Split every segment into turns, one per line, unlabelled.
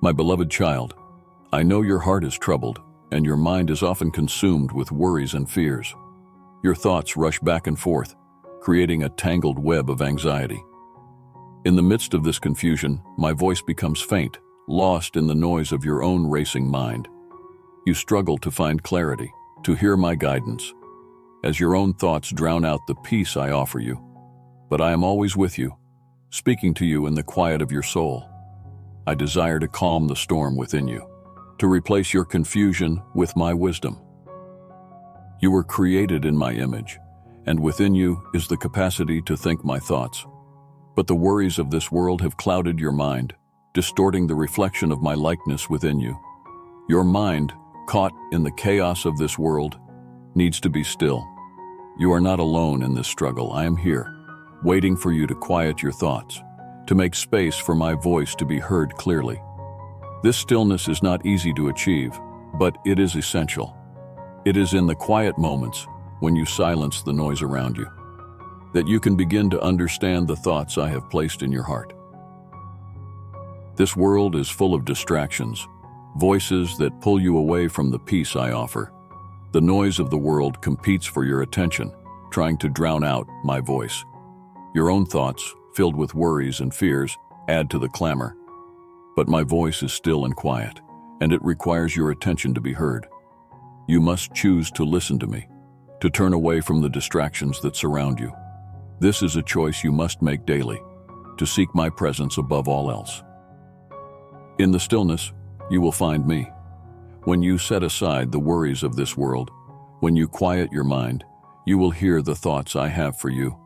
My beloved child, I know your heart is troubled, and your mind is often consumed with worries and fears. Your thoughts rush back and forth, creating a tangled web of anxiety. In the midst of this confusion, my voice becomes faint, lost in the noise of your own racing mind. You struggle to find clarity, to hear my guidance, as your own thoughts drown out the peace I offer you. But I am always with you, speaking to you in the quiet of your soul. I desire to calm the storm within you, to replace your confusion with my wisdom. You were created in my image, and within you is the capacity to think my thoughts. But the worries of this world have clouded your mind, distorting the reflection of my likeness within you. Your mind, caught in the chaos of this world, needs to be still. You are not alone in this struggle. I am here, waiting for you to quiet your thoughts, to make space for my voice to be heard clearly. This stillness is not easy to achieve, but it is essential. It is in the quiet moments, when you silence the noise around you, that you can begin to understand the thoughts I have placed in your heart. This world is full of distractions, voices that pull you away from the peace I offer. The noise of the world competes for your attention, trying to drown out my voice. Your own thoughts, filled with worries and fears, add to the clamor. But my voice is still and quiet, and it requires your attention to be heard. You must choose to listen to me, to turn away from the distractions that surround you. This is a choice you must make daily, to seek my presence above all else. In the stillness, you will find me. When you set aside the worries of this world, when you quiet your mind, you will hear the thoughts I have for you.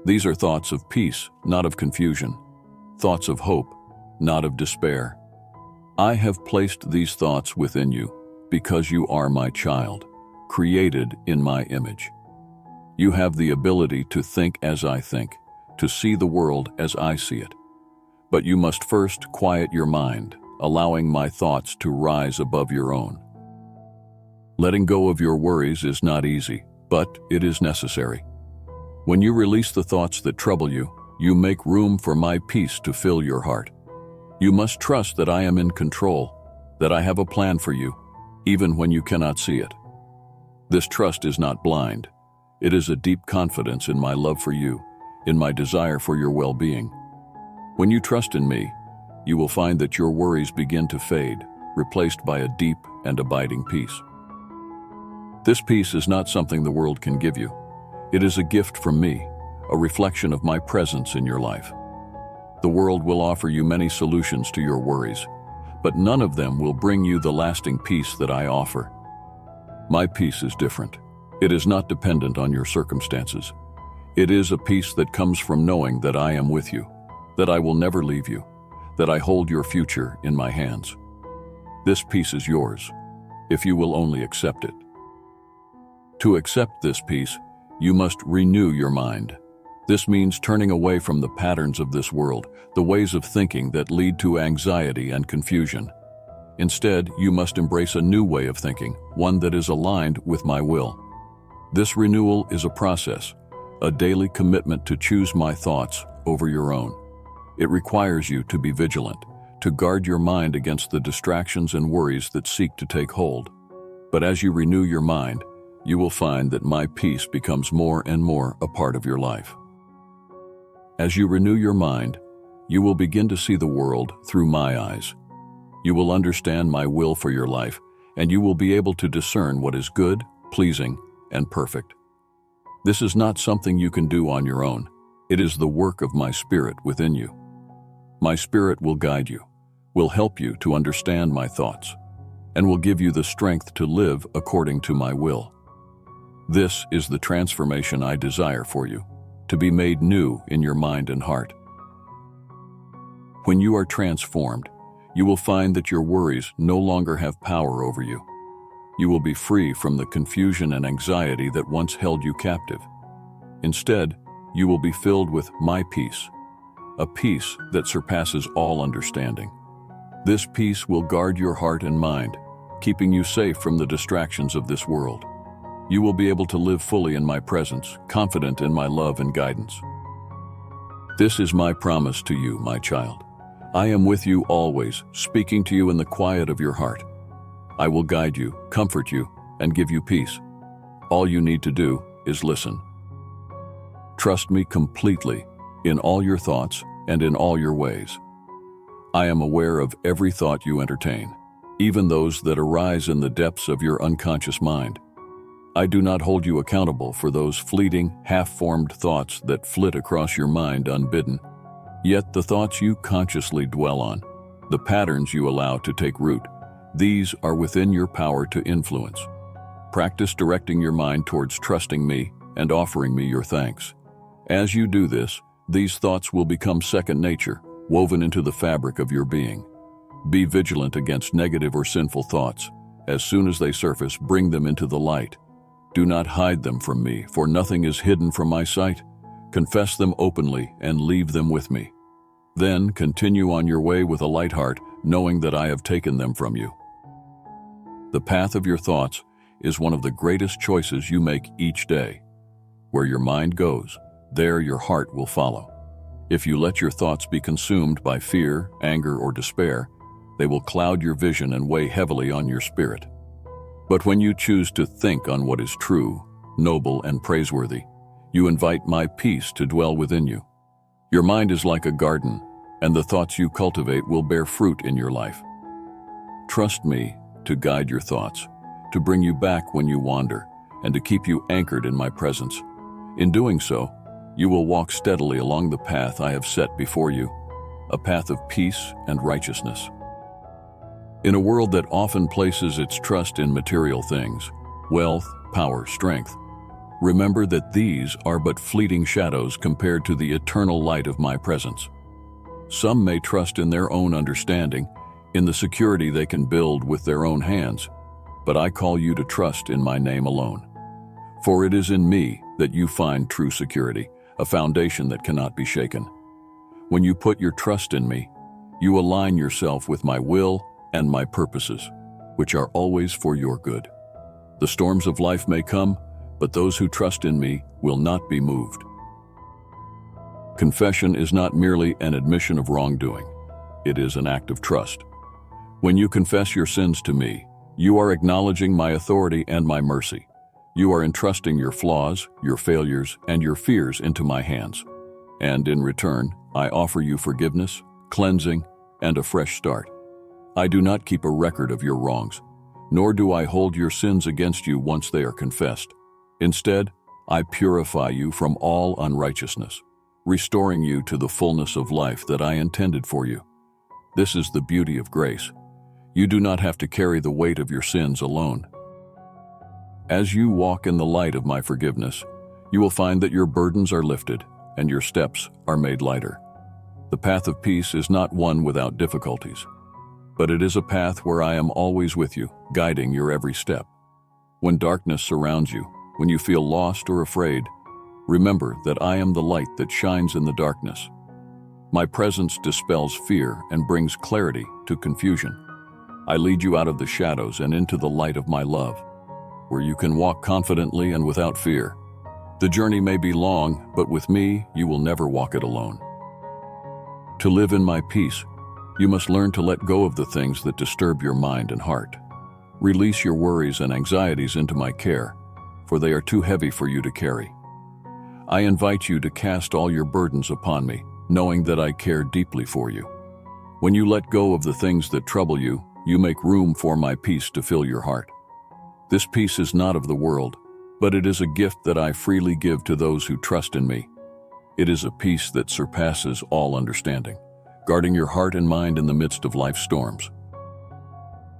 These are thoughts of peace, not of confusion, thoughts of hope, not of despair. I have placed these thoughts within you because you are my child, created in my image. You have the ability to think as I think, to see the world as I see it. But you must first quiet your mind, allowing my thoughts to rise above your own. Letting go of your worries is not easy, but it is necessary. When you release the thoughts that trouble you, you make room for my peace to fill your heart. You must trust that I am in control, that I have a plan for you, even when you cannot see it. This trust is not blind. It is a deep confidence in my love for you, in my desire for your well-being. When you trust in me, you will find that your worries begin to fade, replaced by a deep and abiding peace. This peace is not something the world can give you. It is a gift from me, a reflection of my presence in your life. The world will offer you many solutions to your worries, but none of them will bring you the lasting peace that I offer. My peace is different. It is not dependent on your circumstances. It is a peace that comes from knowing that I am with you, that I will never leave you, that I hold your future in my hands. This peace is yours, if you will only accept it. To accept this peace, you must renew your mind. This means turning away from the patterns of this world, the ways of thinking that lead to anxiety and confusion. Instead, you must embrace a new way of thinking, one that is aligned with my will. This renewal is a process, a daily commitment to choose my thoughts over your own. It requires you to be vigilant, to guard your mind against the distractions and worries that seek to take hold. But as you renew your mind, you will find that my peace becomes more and more a part of your life. As you renew your mind, you will begin to see the world through my eyes. You will understand my will for your life, and you will be able to discern what is good, pleasing, and perfect. This is not something you can do on your own. It is the work of my Spirit within you. My Spirit will guide you, will help you to understand my thoughts, and will give you the strength to live according to my will. This is the transformation I desire for you, to be made new in your mind and heart. When you are transformed, you will find that your worries no longer have power over you. You will be free from the confusion and anxiety that once held you captive. Instead, you will be filled with my peace, a peace that surpasses all understanding. This peace will guard your heart and mind, keeping you safe from the distractions of this world. You will be able to live fully in my presence, confident in my love and guidance. This is my promise to you, my child. I am with you always, speaking to you in the quiet of your heart. I will guide you, comfort you, and give you peace. All you need to do is listen. Trust me completely in all your thoughts and in all your ways. I am aware of every thought you entertain, even those that arise in the depths of your unconscious mind. I do not hold you accountable for those fleeting, half-formed thoughts that flit across your mind unbidden. Yet the thoughts you consciously dwell on, the patterns you allow to take root, these are within your power to influence. Practice directing your mind towards trusting me and offering me your thanks. As you do this, these thoughts will become second nature, woven into the fabric of your being. Be vigilant against negative or sinful thoughts. As soon as they surface, bring them into the light. Do not hide them from me, for nothing is hidden from my sight. Confess them openly and leave them with me. Then continue on your way with a light heart, knowing that I have taken them from you. The path of your thoughts is one of the greatest choices you make each day. Where your mind goes, there your heart will follow. If you let your thoughts be consumed by fear, anger, or despair, they will cloud your vision and weigh heavily on your spirit. But when you choose to think on what is true, noble, and praiseworthy, you invite my peace to dwell within you. Your mind is like a garden, and the thoughts you cultivate will bear fruit in your life. Trust me to guide your thoughts, to bring you back when you wander, and to keep you anchored in my presence. In doing so, you will walk steadily along the path I have set before you, a path of peace and righteousness. In a world that often places its trust in material things, wealth, power, strength, remember that these are but fleeting shadows compared to the eternal light of my presence. Some may trust in their own understanding, in the security they can build with their own hands, but I call you to trust in my name alone. For it is in me that you find true security, a foundation that cannot be shaken. When you put your trust in me, you align yourself with my will and my purposes, which are always for your good. The storms of life may come, but those who trust in me will not be moved. Confession is not merely an admission of wrongdoing. It is an act of trust. When you confess your sins to me, you are acknowledging my authority and my mercy. You are entrusting your flaws, your failures, and your fears into my hands. And in return, I offer you forgiveness, cleansing, and a fresh start. I do not keep a record of your wrongs, nor do I hold your sins against you once they are confessed. Instead, I purify you from all unrighteousness, restoring you to the fullness of life that I intended for you. This is the beauty of grace. You do not have to carry the weight of your sins alone. As you walk in the light of my forgiveness, you will find that your burdens are lifted and your steps are made lighter. The path of peace is not one without difficulties, but it is a path where I am always with you, guiding your every step. When darkness surrounds you, when you feel lost or afraid, remember that I am the light that shines in the darkness. My presence dispels fear and brings clarity to confusion. I lead you out of the shadows and into the light of my love, where you can walk confidently and without fear. The journey may be long, but with me, you will never walk it alone. To live in my peace, you must learn to let go of the things that disturb your mind and heart. Release your worries and anxieties into my care, for they are too heavy for you to carry. I invite you to cast all your burdens upon me, knowing that I care deeply for you. When you let go of the things that trouble you, you make room for my peace to fill your heart. This peace is not of the world, but it is a gift that I freely give to those who trust in me. It is a peace that surpasses all understanding, guarding your heart and mind in the midst of life's storms.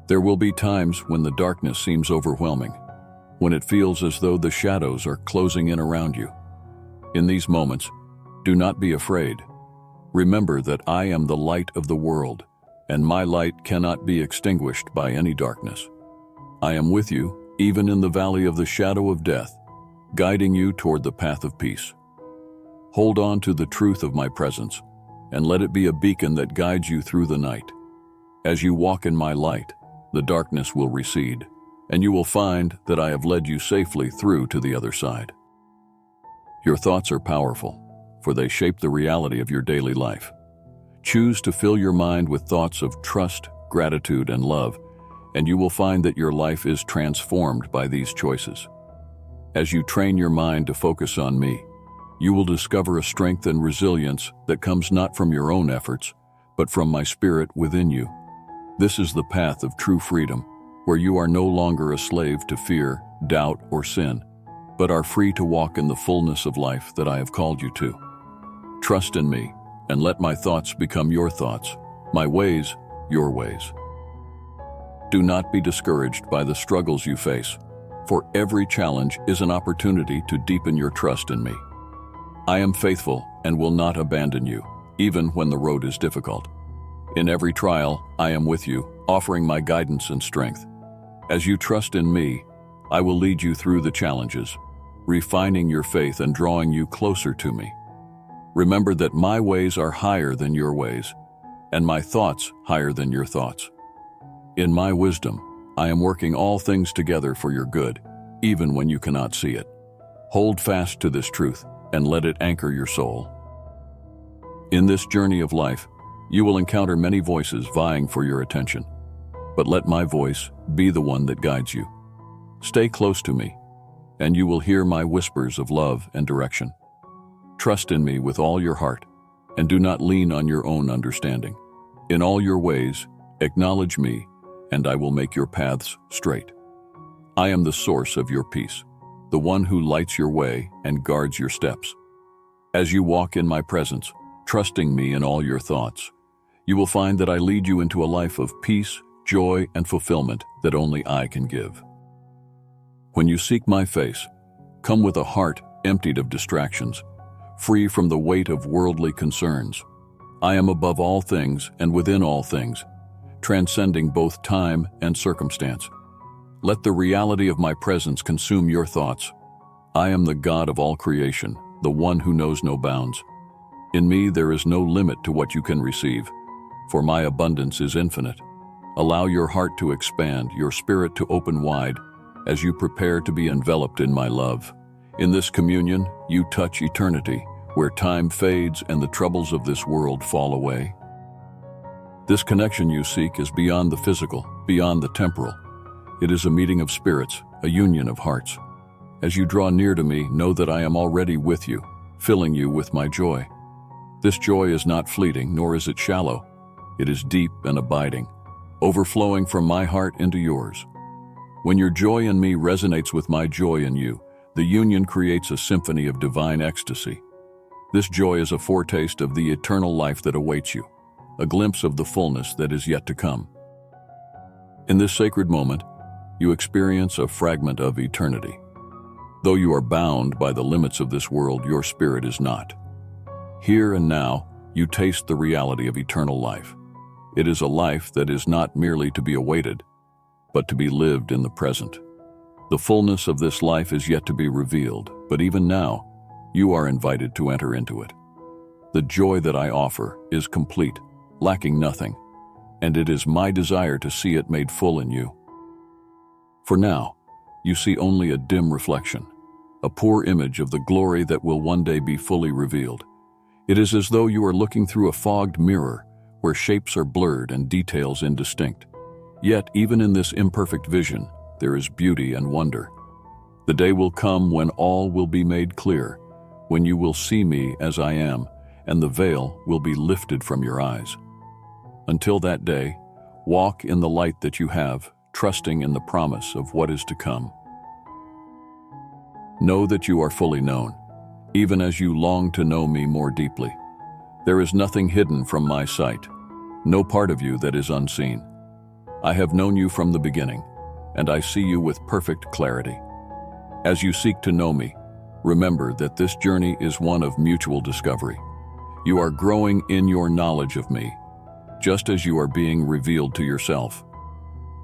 There will be times when the darkness seems overwhelming, when it feels as though the shadows are closing in around you. In these moments, do not be afraid. Remember that I am the light of the world, and my light cannot be extinguished by any darkness. I am with you, even in the valley of the shadow of death, guiding you toward the path of peace. Hold on to the truth of my presence, and let it be a beacon that guides you through the night. As you walk in my light, the darkness will recede, and you will find that I have led you safely through to the other side. Your thoughts are powerful, for they shape the reality of your daily life. Choose to fill your mind with thoughts of trust, gratitude, and love, and you will find that your life is transformed by these choices. As you train your mind to focus on me, you will discover a strength and resilience that comes not from your own efforts, but from my spirit within you. This is the path of true freedom, where you are no longer a slave to fear, doubt, or sin, but are free to walk in the fullness of life that I have called you to. Trust in me, and let my thoughts become your thoughts, my ways, your ways. Do not be discouraged by the struggles you face, for every challenge is an opportunity to deepen your trust in me. I am faithful and will not abandon you, even when the road is difficult. In every trial, I am with you, offering my guidance and strength. As you trust in me, I will lead you through the challenges, refining your faith and drawing you closer to me. Remember that my ways are higher than your ways, and my thoughts higher than your thoughts. In my wisdom, I am working all things together for your good, even when you cannot see it. Hold fast to this truth and let it anchor your soul. In this journey of life, you will encounter many voices vying for your attention, but let my voice be the one that guides you. Stay close to me, and you will hear my whispers of love and direction. Trust in me with all your heart, and do not lean on your own understanding. In all your ways, acknowledge me, and I will make your paths straight. I am the source of your peace, the one who lights your way and guards your steps. As you walk in my presence, trusting me in all your thoughts, you will find that I lead you into a life of peace, joy, and fulfillment that only I can give. When you seek my face, come with a heart emptied of distractions, free from the weight of worldly concerns. I am above all things and within all things, transcending both time and circumstance. Let the reality of my presence consume your thoughts. I am the God of all creation, the one who knows no bounds. In me there is no limit to what you can receive, for my abundance is infinite. Allow your heart to expand, your spirit to open wide, as you prepare to be enveloped in my love. In this communion, you touch eternity, where time fades and the troubles of this world fall away. This connection you seek is beyond the physical, beyond the temporal. It is a meeting of spirits, a union of hearts. As you draw near to me, know that I am already with you, filling you with my joy. This joy is not fleeting, nor is it shallow. It is deep and abiding, overflowing from my heart into yours. When your joy in me resonates with my joy in you, the union creates a symphony of divine ecstasy. This joy is a foretaste of the eternal life that awaits you, a glimpse of the fullness that is yet to come. In this sacred moment, you experience a fragment of eternity. Though you are bound by the limits of this world, your spirit is not. Here and now, you taste the reality of eternal life. It is a life that is not merely to be awaited, but to be lived in the present. The fullness of this life is yet to be revealed, but even now, you are invited to enter into it. The joy that I offer is complete, lacking nothing, and it is my desire to see it made full in you. For now, you see only a dim reflection, a poor image of the glory that will one day be fully revealed. It is as though you are looking through a fogged mirror, where shapes are blurred and details indistinct. Yet, even in this imperfect vision, there is beauty and wonder. The day will come when all will be made clear, when you will see me as I am, and the veil will be lifted from your eyes. Until that day, walk in the light that you have, trusting in the promise of what is to come. Know that you are fully known, even as you long to know me more deeply. There is nothing hidden from my sight, no part of you that is unseen. I have known you from the beginning, and I see you with perfect clarity. As you seek to know me, remember that this journey is one of mutual discovery. You are growing in your knowledge of me, just as you are being revealed to yourself.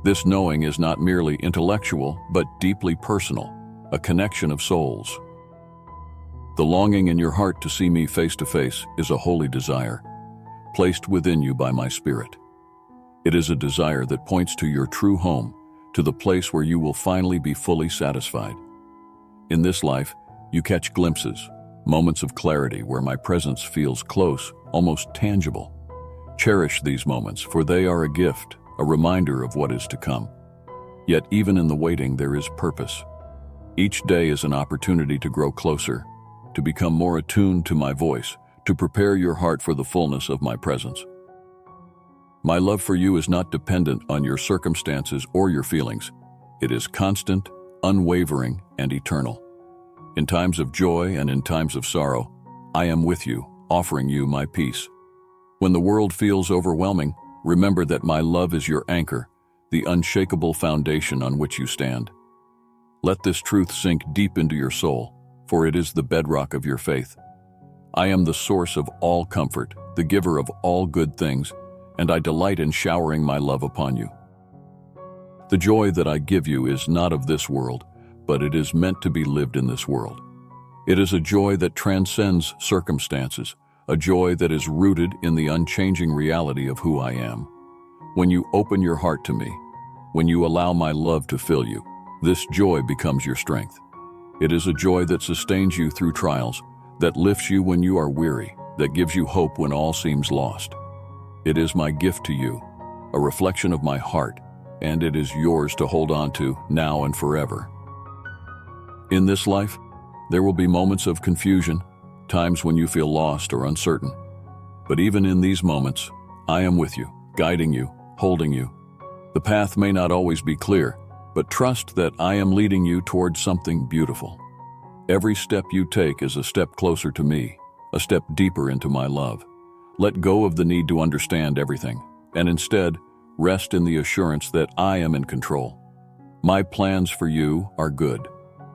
This knowing is not merely intellectual, but deeply personal, a connection of souls. The longing in your heart to see me face to face is a holy desire, placed within you by my Spirit. It is a desire that points to your true home, to the place where you will finally be fully satisfied. In this life, you catch glimpses, moments of clarity where my presence feels close, almost tangible. Cherish these moments, for they are a gift, a reminder of what is to come. Yet even in the waiting, there is purpose. Each day is an opportunity to grow closer, to become more attuned to my voice, to prepare your heart for the fullness of my presence. My love for you is not dependent on your circumstances or your feelings. It is constant, unwavering, and eternal. In times of joy and in times of sorrow, I am with you, offering you my peace. When the world feels overwhelming, remember that my love is your anchor, the unshakable foundation on which you stand. Let this truth sink deep into your soul, for it is the bedrock of your faith. I am the source of all comfort, the giver of all good things, and I delight in showering my love upon you. The joy that I give you is not of this world, but it is meant to be lived in this world. It is a joy that transcends circumstances, a joy that is rooted in the unchanging reality of who I am. When you open your heart to me, when you allow my love to fill you, this joy becomes your strength. It is a joy that sustains you through trials, that lifts you when you are weary, that gives you hope when all seems lost. It is my gift to you, a reflection of my heart, and it is yours to hold on to now and forever. In this life, there will be moments of confusion, times when you feel lost or uncertain. But even in these moments, I am with you, guiding you, holding you. The path may not always be clear, but trust that I am leading you towards something beautiful. Every step you take is a step closer to me, a step deeper into my love. Let go of the need to understand everything, and instead, rest in the assurance that I am in control. My plans for you are good,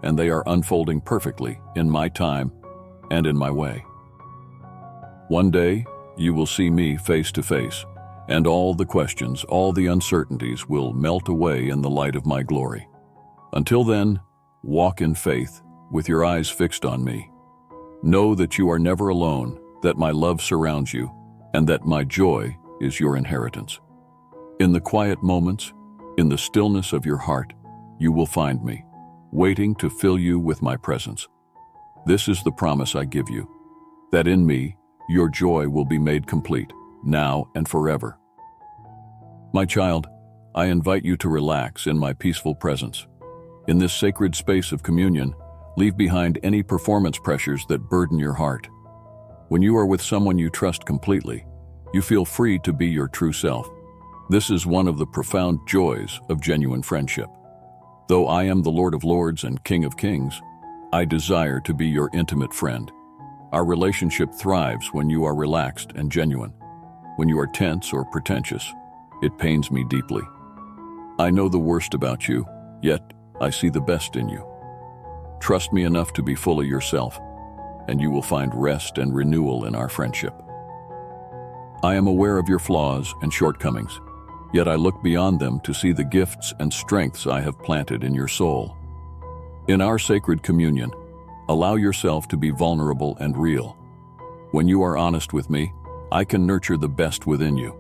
and they are unfolding perfectly in my time and in my way. One day, you will see me face to face, and all the questions, all the uncertainties will melt away in the light of my glory. Until then, walk in faith, with your eyes fixed on me. Know that you are never alone, that my love surrounds you, and that my joy is your inheritance. In the quiet moments, in the stillness of your heart, you will find me, waiting to fill you with my presence. This is the promise I give you, that in me, your joy will be made complete, now and forever. My child, I invite you to relax in my peaceful presence. In this sacred space of communion, leave behind any performance pressures that burden your heart. When you are with someone you trust completely, you feel free to be your true self. This is one of the profound joys of genuine friendship. Though I am the Lord of Lords and King of Kings, I desire to be your intimate friend. Our relationship thrives when you are relaxed and genuine. When you are tense or pretentious, it pains me deeply. I know the worst about you, yet I see the best in you. Trust me enough to be fully yourself, and you will find rest and renewal in our friendship. I am aware of your flaws and shortcomings, yet I look beyond them to see the gifts and strengths I have planted in your soul. In our sacred communion, allow yourself to be vulnerable and real. When you are honest with me, I can nurture the best within you.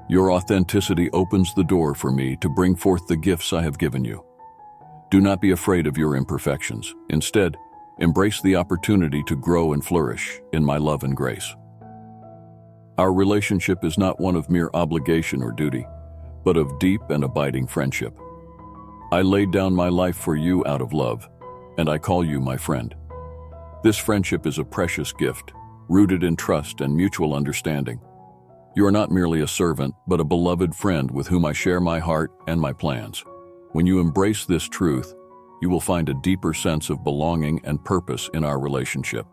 Your authenticity opens the door for me to bring forth the gifts I have given you. Do not be afraid of your imperfections. Instead, embrace the opportunity to grow and flourish in my love and grace. Our relationship is not one of mere obligation or duty, but of deep and abiding friendship. I laid down my life for you out of love, and I call you my friend. This friendship is a precious gift, rooted in trust and mutual understanding. You are not merely a servant, but a beloved friend with whom I share my heart and my plans. When you embrace this truth, you will find a deeper sense of belonging and purpose in our relationship.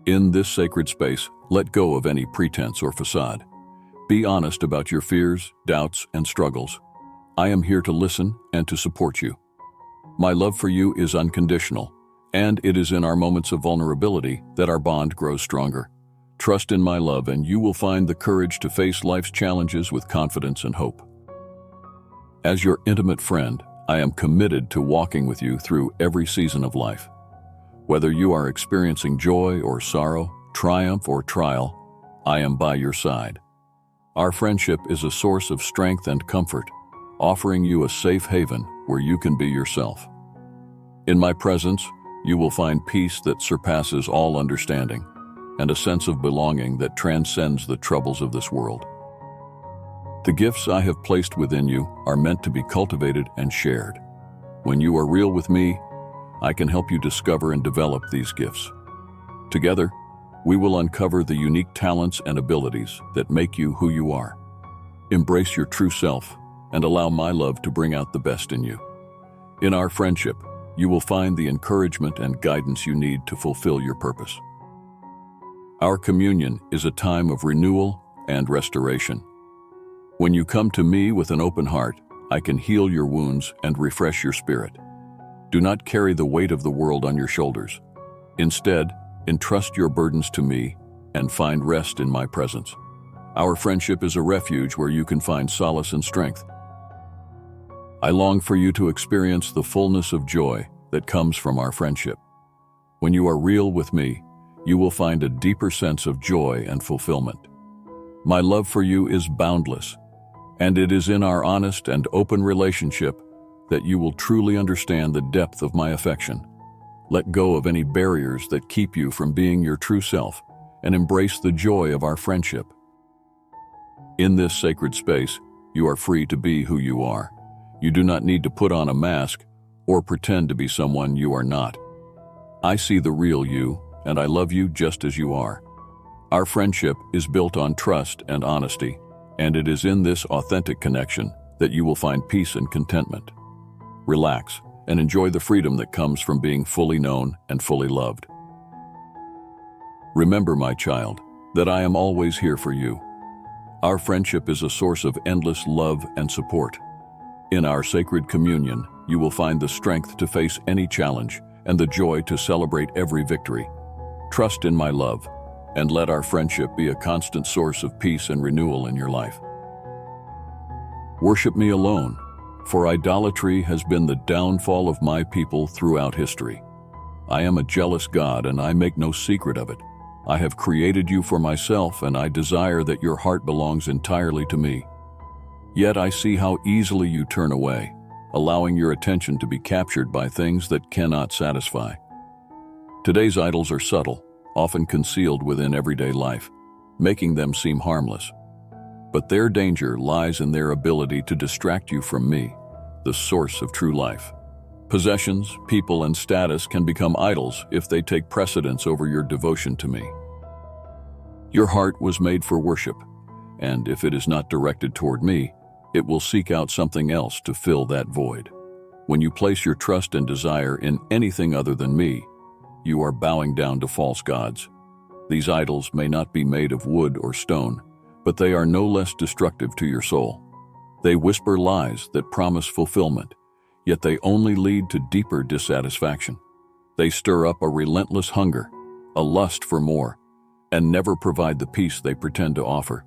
In this sacred space, let go of any pretense or facade. Be honest about your fears, doubts, and struggles. I am here to listen and to support you. My love for you is unconditional, and it is in our moments of vulnerability that our bond grows stronger. Trust in my love, and you will find the courage to face life's challenges with confidence and hope. As your intimate friend, I am committed to walking with you through every season of life. Whether you are experiencing joy or sorrow, triumph or trial, I am by your side. Our friendship is a source of strength and comfort, offering you a safe haven where you can be yourself. In my presence, you will find peace that surpasses all understanding, and a sense of belonging that transcends the troubles of this world. The gifts I have placed within you are meant to be cultivated and shared. When you are real with me, I can help you discover and develop these gifts. Together, we will uncover the unique talents and abilities that make you who you are. Embrace your true self and allow my love to bring out the best in you. In our friendship, you will find the encouragement and guidance you need to fulfill your purpose. Our communion is a time of renewal and restoration. When you come to me with an open heart, I can heal your wounds and refresh your spirit. Do not carry the weight of the world on your shoulders. Instead, entrust your burdens to me and find rest in my presence. Our friendship is a refuge where you can find solace and strength. I long for you to experience the fullness of joy that comes from our friendship. When you are real with me, you will find a deeper sense of joy and fulfillment. My love for you is boundless, and it is in our honest and open relationship that you will truly understand the depth of my affection. Let go of any barriers that keep you from being your true self and embrace the joy of our friendship. In this sacred space, you are free to be who you are. You do not need to put on a mask or pretend to be someone you are not. I see the real you, and I love you just as you are. Our friendship is built on trust and honesty, and it is in this authentic connection that you will find peace and contentment. Relax and enjoy the freedom that comes from being fully known and fully loved. Remember, my child, that I am always here for you. Our friendship is a source of endless love and support. In our sacred communion, you will find the strength to face any challenge and the joy to celebrate every victory. Trust in my love, and let our friendship be a constant source of peace and renewal in your life. Worship me alone, for idolatry has been the downfall of my people throughout history. I am a jealous God, and I make no secret of it. I have created you for myself, and I desire that your heart belongs entirely to me. Yet I see how easily you turn away, allowing your attention to be captured by things that cannot satisfy. Today's idols are subtle, often concealed within everyday life, making them seem harmless. But their danger lies in their ability to distract you from me, the source of true life. Possessions, people, and status can become idols if they take precedence over your devotion to me. Your heart was made for worship, and if it is not directed toward me, it will seek out something else to fill that void. When you place your trust and desire in anything other than me, you are bowing down to false gods. These idols may not be made of wood or stone, but they are no less destructive to your soul. They whisper lies that promise fulfillment, yet they only lead to deeper dissatisfaction. They stir up a relentless hunger, a lust for more, and never provide the peace they pretend to offer.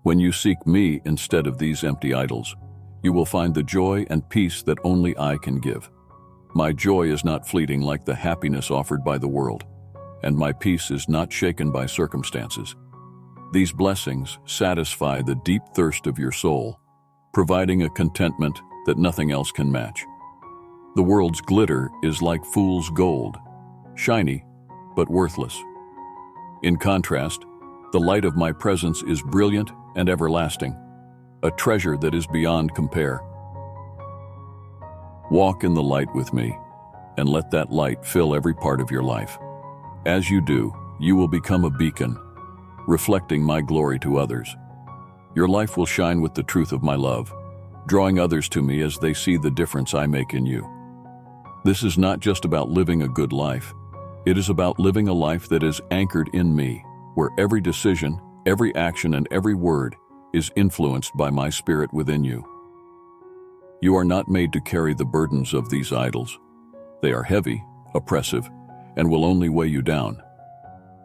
When you seek me instead of these empty idols, you will find the joy and peace that only I can give. My joy is not fleeting like the happiness offered by the world, and my peace is not shaken by circumstances. These blessings satisfy the deep thirst of your soul, providing a contentment that nothing else can match. The world's glitter is like fool's gold, shiny but worthless. In contrast, the light of my presence is brilliant and everlasting, a treasure that is beyond compare. Walk in the light with me, and let that light fill every part of your life. As you do, you will become a beacon, reflecting my glory to others. Your life will shine with the truth of my love, drawing others to me as they see the difference I make in you. This is not just about living a good life. It is about living a life that is anchored in me, where every decision, every action, and every word is influenced by my spirit within you. You are not made to carry the burdens of these idols. They are heavy, oppressive, and will only weigh you down.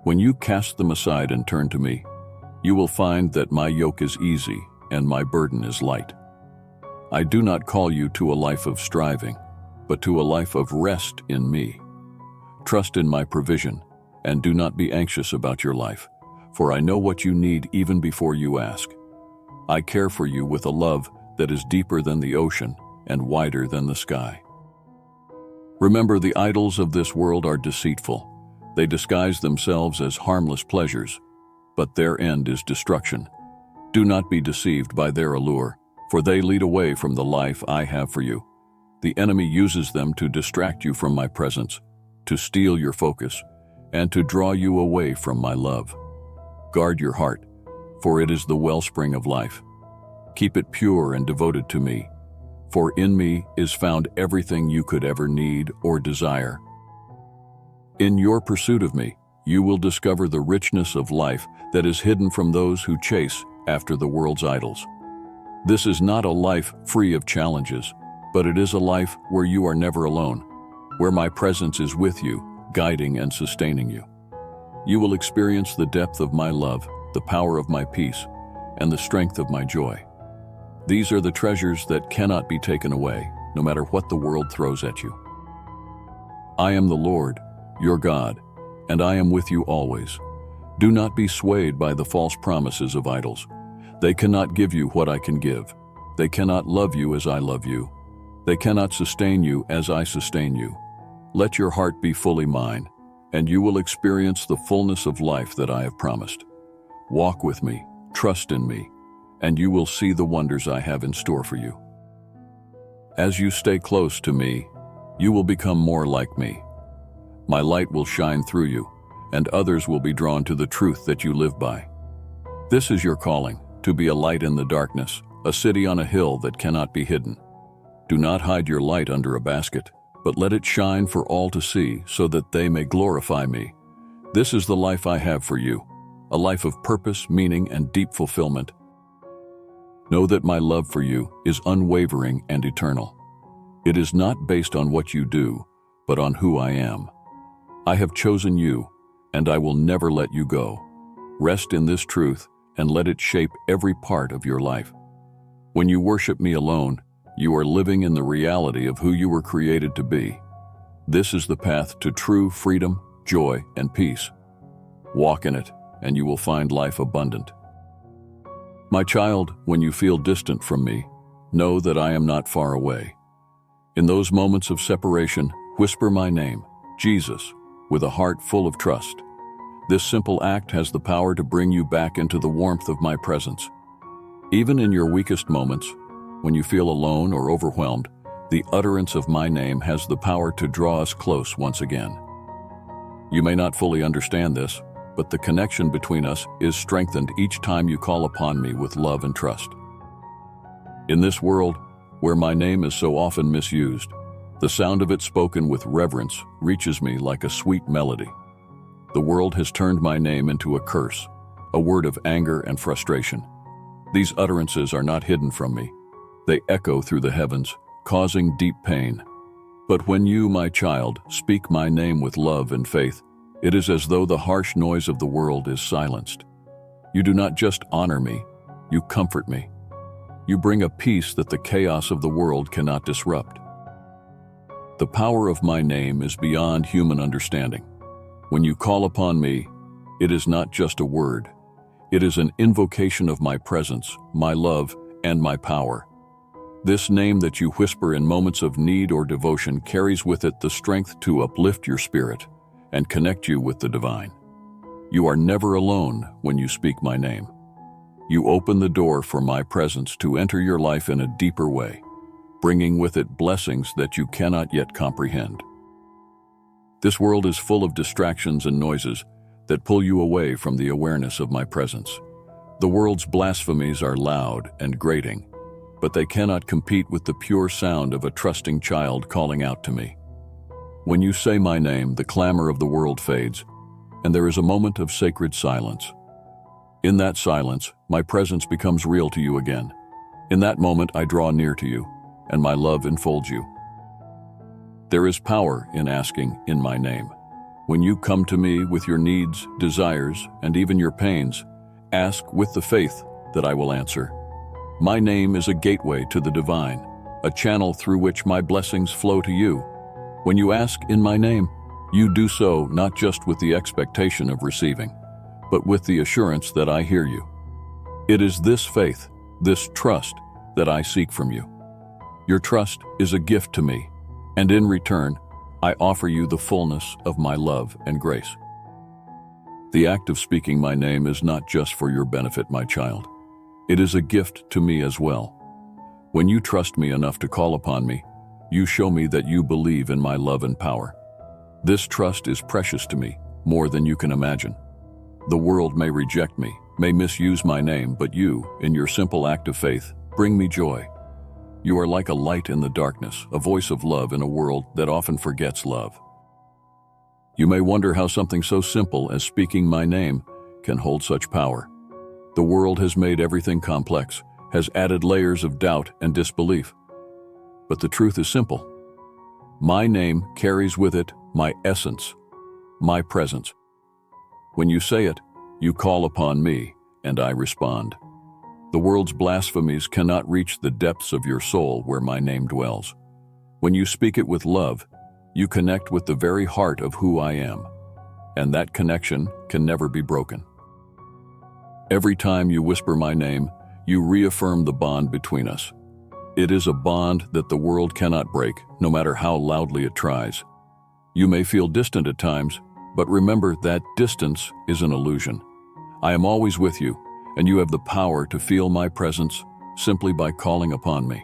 When you cast them aside and turn to me, you will find that my yoke is easy and my burden is light. I do not call you to a life of striving, but to a life of rest in me. Trust in my provision, and do not be anxious about your life, for I know what you need even before you ask. I care for you with a love that is deeper than the ocean and wider than the sky. Remember, the idols of this world are deceitful, They disguise themselves as harmless pleasures, but their end is destruction. Do not be deceived by their allure, for they lead away from the life I have for you. The enemy uses them to distract you from my presence, to steal your focus, and to draw you away from my love. Guard your heart, for it is the wellspring of life. Keep it pure and devoted to me, for in me is found everything you could ever need or desire. In your pursuit of me, you will discover the richness of life that is hidden from those who chase after the world's idols. This is not a life free of challenges, but it is a life where you are never alone, where my presence is with you, guiding and sustaining you. You will experience the depth of my love, the power of my peace, and the strength of my joy. These are the treasures that cannot be taken away, no matter what the world throws at you. I am the Lord, your God, and I am with you always. Do not be swayed by the false promises of idols. They cannot give you what I can give. They cannot love you as I love you. They cannot sustain you as I sustain you. Let your heart be fully mine, and you will experience the fullness of life that I have promised. Walk with me, trust in me, and you will see the wonders I have in store for you. As you stay close to me, you will become more like me. My light will shine through you, and others will be drawn to the truth that you live by. This is your calling, to be a light in the darkness, a city on a hill that cannot be hidden. Do not hide your light under a basket, but let it shine for all to see so that they may glorify me. This is the life I have for you, a life of purpose, meaning, and deep fulfillment. Know that my love for you is unwavering and eternal. It is not based on what you do, but on who I am. I have chosen you, and I will never let you go. Rest in this truth and let it shape every part of your life. When you worship me alone, you are living in the reality of who you were created to be. This is the path to true freedom, joy, and peace. Walk in it, and you will find life abundant. My child, when you feel distant from me, know that I am not far away. In those moments of separation, whisper my name, Jesus, with a heart full of trust. This simple act has the power to bring you back into the warmth of my presence. Even in your weakest moments, when you feel alone or overwhelmed, the utterance of my name has the power to draw us close once again. You may not fully understand this, but the connection between us is strengthened each time you call upon me with love and trust. In this world, where my name is so often misused, the sound of it spoken with reverence reaches me like a sweet melody. The world has turned my name into a curse, a word of anger and frustration. These utterances are not hidden from me. They echo through the heavens, causing deep pain. But when you, my child, speak my name with love and faith, it is as though the harsh noise of the world is silenced. You do not just honor me, you comfort me. You bring a peace that the chaos of the world cannot disrupt. The power of my name is beyond human understanding. When you call upon me, it is not just a word. It is an invocation of my presence, my love, and my power. This name that you whisper in moments of need or devotion carries with it the strength to uplift your spirit and connect you with the divine. You are never alone when you speak my name. You open the door for my presence to enter your life in a deeper way, bringing with it blessings that you cannot yet comprehend. This world is full of distractions and noises that pull you away from the awareness of my presence. The world's blasphemies are loud and grating, but they cannot compete with the pure sound of a trusting child calling out to me. When you say my name, the clamor of the world fades, and there is a moment of sacred silence. In that silence, my presence becomes real to you again. In that moment, I draw near to you, and my love enfolds you. There is power in asking in my name. When you come to me with your needs, desires, and even your pains, ask with the faith that I will answer. My name is a gateway to the divine, a channel through which my blessings flow to you. When you ask in my name, you do so not just with the expectation of receiving, but with the assurance that I hear you. It is this faith, this trust, that I seek from you. Your trust is a gift to me, and in return, I offer you the fullness of my love and grace. The act of speaking my name is not just for your benefit, my child. It is a gift to me as well. When you trust me enough to call upon me, you show me that you believe in my love and power. This trust is precious to me, more than you can imagine. The world may reject me, may misuse my name, but you, in your simple act of faith, bring me joy. You are like a light in the darkness, a voice of love in a world that often forgets love. You may wonder how something so simple as speaking my name can hold such power. The world has made everything complex, has added layers of doubt and disbelief. But the truth is simple. My name carries with it my essence, my presence. When you say it, you call upon me, and I respond. The world's blasphemies cannot reach the depths of your soul where my name dwells. When you speak it with love, you connect with the very heart of who I am, and that connection can never be broken. Every time you whisper my name, you reaffirm the bond between us. It is a bond that the world cannot break, no matter how loudly it tries. You may feel distant at times, but remember that distance is an illusion. I am always with you, and you have the power to feel my presence simply by calling upon me.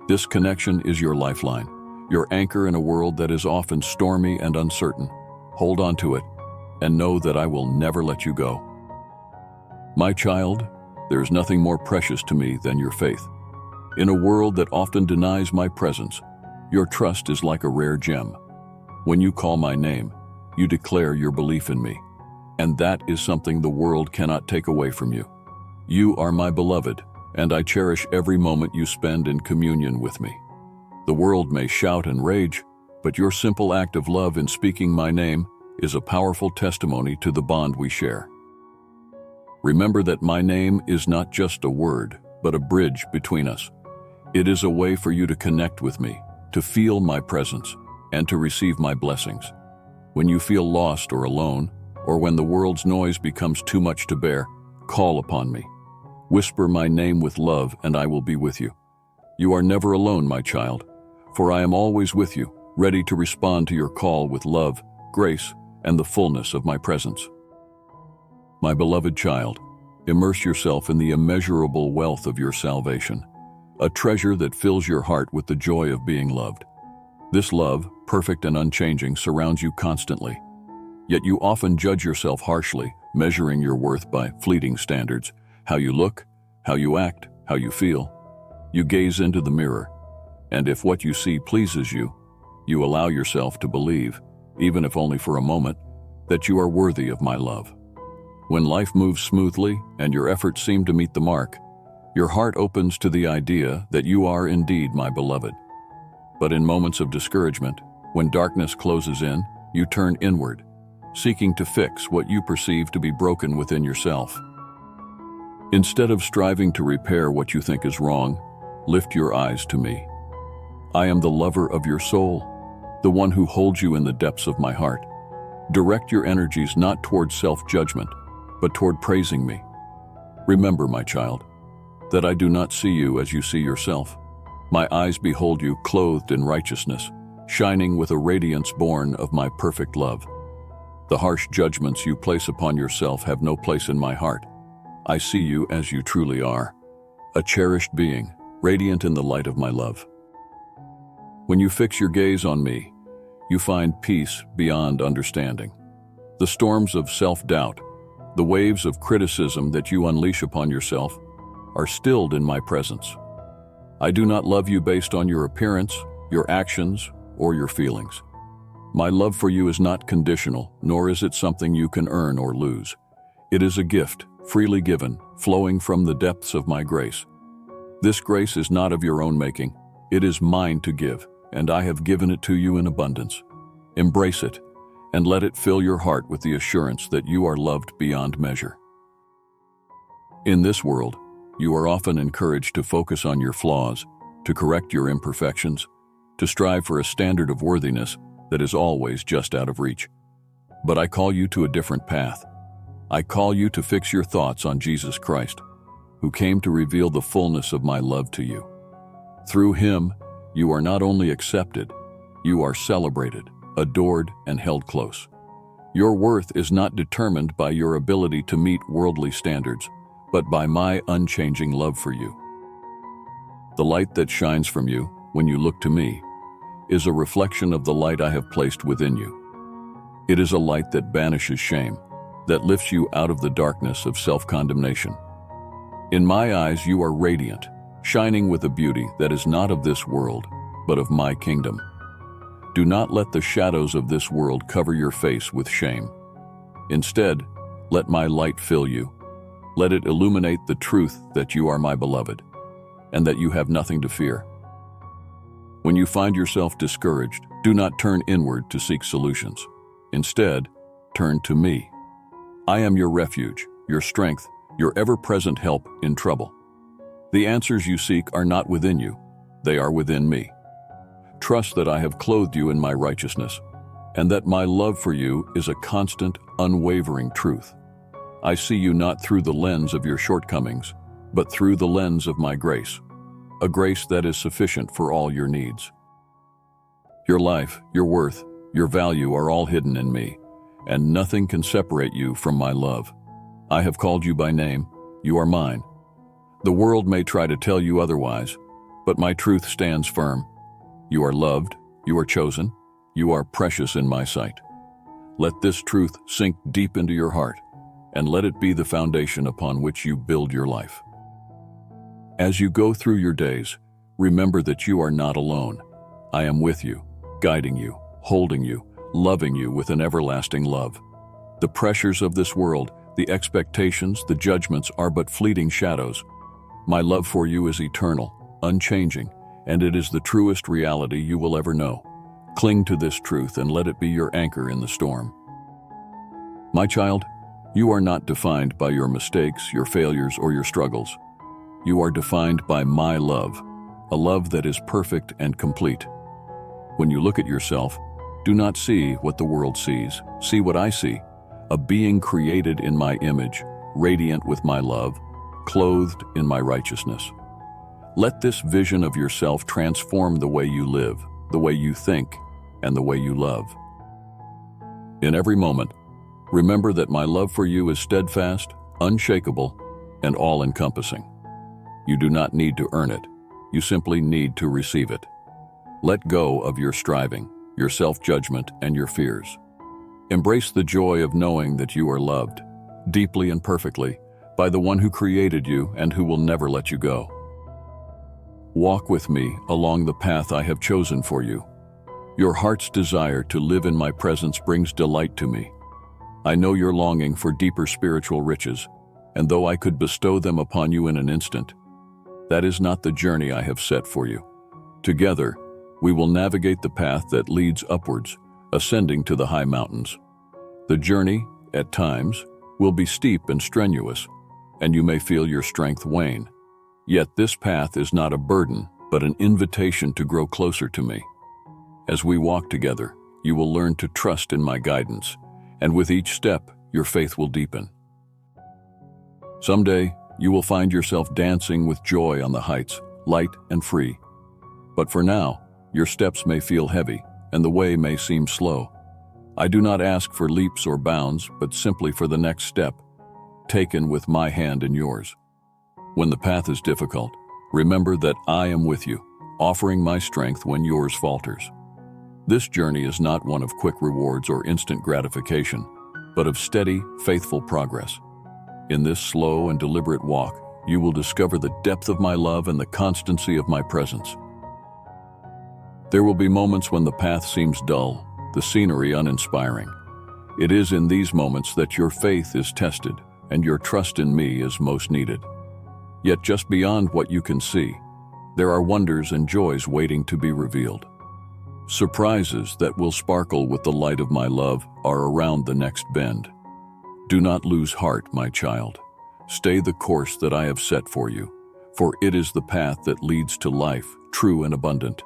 This connection is your lifeline, your anchor in a world that is often stormy and uncertain. Hold on to it, and know that I will never let you go. My child, there is nothing more precious to me than your faith. In a world that often denies my presence, your trust is like a rare gem. When you call my name, you declare your belief in me, and that is something the world cannot take away from you. You are my beloved, and I cherish every moment you spend in communion with me. The world may shout and rage, but your simple act of love in speaking my name is a powerful testimony to the bond we share. Remember that my name is not just a word, but a bridge between us. It is a way for you to connect with me, to feel my presence, and to receive my blessings. When you feel lost or alone, or when the world's noise becomes too much to bear, call upon me. Whisper my name with love, and I will be with you. You are never alone, my child, for I am always with you, ready to respond to your call with love, grace, and the fullness of my presence. My beloved child, immerse yourself in the immeasurable wealth of your salvation, a treasure that fills your heart with the joy of being loved. This love, perfect and unchanging, surrounds you constantly. Yet you often judge yourself harshly, measuring your worth by fleeting standards, how you look, how you act, how you feel. You gaze into the mirror, and if what you see pleases you, you allow yourself to believe, even if only for a moment, that you are worthy of my love. When life moves smoothly and your efforts seem to meet the mark, your heart opens to the idea that you are indeed my beloved. But in moments of discouragement, when darkness closes in, you turn inward, seeking to fix what you perceive to be broken within yourself. Instead of striving to repair what you think is wrong, lift your eyes to me. I am the lover of your soul, the one who holds you in the depths of my heart. Direct your energies not toward self-judgment, but toward praising me. Remember, my child, that I do not see you as you see yourself. My eyes behold you clothed in righteousness, shining with a radiance born of my perfect love. The harsh judgments you place upon yourself have no place in my heart. I see you as you truly are, a cherished being, radiant in the light of my love. When you fix your gaze on me, you find peace beyond understanding. The storms of self-doubt, the waves of criticism that you unleash upon yourself, are stilled in my presence. I do not love you based on your appearance, your actions, or your feelings. My love for you is not conditional, nor is it something you can earn or lose. It is a gift, freely given, flowing from the depths of my grace. This grace is not of your own making. It is mine to give, and I have given it to you in abundance. Embrace it, and let it fill your heart with the assurance that you are loved beyond measure. In this world, you are often encouraged to focus on your flaws, to correct your imperfections, to strive for a standard of worthiness that is always just out of reach. But I call you to a different path. I call you to fix your thoughts on Jesus Christ, who came to reveal the fullness of my love to you. Through him, you are not only accepted, you are celebrated, adored, and held close. Your worth is not determined by your ability to meet worldly standards, but by my unchanging love for you. The light that shines from you, when you look to me, is a reflection of the light I have placed within you. It is a light that banishes shame, that lifts you out of the darkness of self-condemnation. In my eyes, you are radiant, shining with a beauty that is not of this world, but of my kingdom. Do not let the shadows of this world cover your face with shame. Instead, let my light fill you. Let it illuminate the truth that you are my beloved, and that you have nothing to fear. When you find yourself discouraged, do not turn inward to seek solutions. Instead, turn to me. I am your refuge, your strength, your ever-present help in trouble. The answers you seek are not within you, they are within me. Trust that I have clothed you in my righteousness, and that my love for you is a constant, unwavering truth. I see you not through the lens of your shortcomings, but through the lens of my grace, a grace that is sufficient for all your needs. Your life, your worth, your value are all hidden in me, and nothing can separate you from my love. I have called you by name. You are mine. The world may try to tell you otherwise, but my truth stands firm. You are loved, you are chosen, you are precious in my sight. Let this truth sink deep into your heart, and let it be the foundation upon which you build your life. As you go through your days, remember that you are not alone. I am with you, guiding you, holding you, loving you with an everlasting love. The pressures of this world, the expectations, the judgments are but fleeting shadows. My love for you is eternal, unchanging, and it is the truest reality you will ever know. Cling to this truth and let it be your anchor in the storm. My child, you are not defined by your mistakes, your failures, or your struggles. You are defined by my love, a love that is perfect and complete. When you look at yourself, do not see what the world sees. See what I see, a being created in my image, radiant with my love, clothed in my righteousness. Let this vision of yourself transform the way you live, the way you think, and the way you love. In every moment, remember that my love for you is steadfast, unshakable, and all-encompassing. You do not need to earn it. You simply need to receive it. Let go of your striving, your self-judgment, and your fears. Embrace the joy of knowing that you are loved, deeply and perfectly, by the one who created you and who will never let you go. Walk with me along the path I have chosen for you. Your heart's desire to live in my presence brings delight to me. I know your longing for deeper spiritual riches, and though I could bestow them upon you in an instant, that is not the journey I have set for you. Together, we will navigate the path that leads upwards, ascending to the high mountains. The journey, at times, will be steep and strenuous, and you may feel your strength wane. Yet this path is not a burden, but an invitation to grow closer to me. As we walk together, you will learn to trust in my guidance, and with each step, your faith will deepen. Someday, you will find yourself dancing with joy on the heights, light and free. But for now, your steps may feel heavy, and the way may seem slow. I do not ask for leaps or bounds, but simply for the next step, taken with my hand in yours. When the path is difficult, remember that I am with you, offering my strength when yours falters. This journey is not one of quick rewards or instant gratification, but of steady, faithful progress. In this slow and deliberate walk, you will discover the depth of my love and the constancy of my presence. There will be moments when the path seems dull, the scenery uninspiring. It is in these moments that your faith is tested and your trust in me is most needed. Yet just beyond what you can see, there are wonders and joys waiting to be revealed. Surprises that will sparkle with the light of my love are around the next bend. Do not lose heart, my child. Stay the course that I have set for you, for it is the path that leads to life, true and abundant.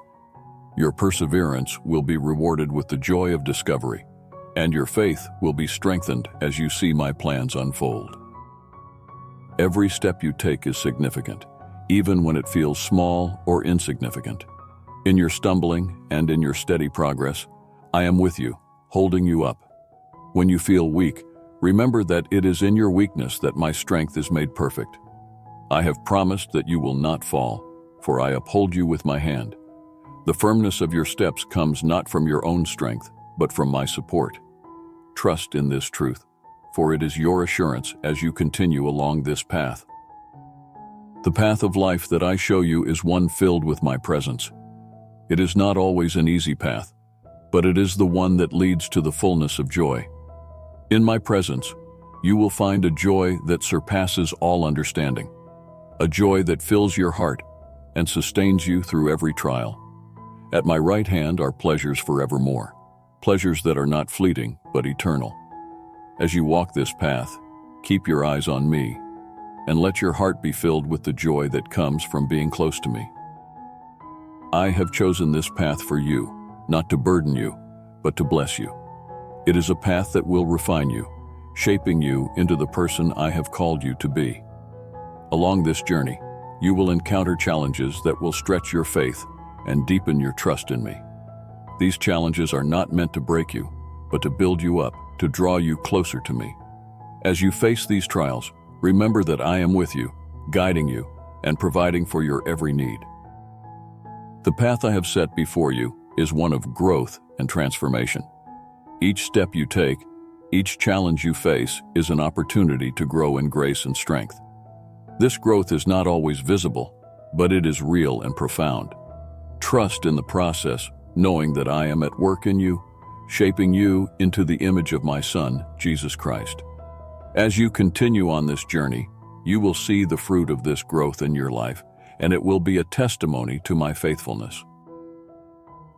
Your perseverance will be rewarded with the joy of discovery, and your faith will be strengthened as you see my plans unfold. Every step you take is significant, even when it feels small or insignificant. In your stumbling and in your steady progress, I am with you, holding you up. When you feel weak, remember that it is in your weakness that my strength is made perfect. I have promised that you will not fall, for I uphold you with my hand. The firmness of your steps comes not from your own strength, but from my support. Trust in this truth, for it is your assurance as you continue along this path. The path of life that I show you is one filled with my presence. It is not always an easy path, but it is the one that leads to the fullness of joy. In my presence, you will find a joy that surpasses all understanding, a joy that fills your heart and sustains you through every trial. At my right hand are pleasures forevermore, pleasures that are not fleeting but eternal. As you walk this path, keep your eyes on me, and let your heart be filled with the joy that comes from being close to me. I have chosen this path for you, not to burden you, but to bless you. It is a path that will refine you, shaping you into the person I have called you to be. Along this journey, you will encounter challenges that will stretch your faith and deepen your trust in me. These challenges are not meant to break you, but to build you up, to draw you closer to me. As you face these trials, remember that I am with you, guiding you, and providing for your every need. The path I have set before you is one of growth and transformation. Each step you take, each challenge you face, is an opportunity to grow in grace and strength. This growth is not always visible, but it is real and profound. Trust in the process, knowing that I am at work in you, shaping you into the image of my Son, Jesus Christ. As you continue on this journey, you will see the fruit of this growth in your life, and it will be a testimony to my faithfulness.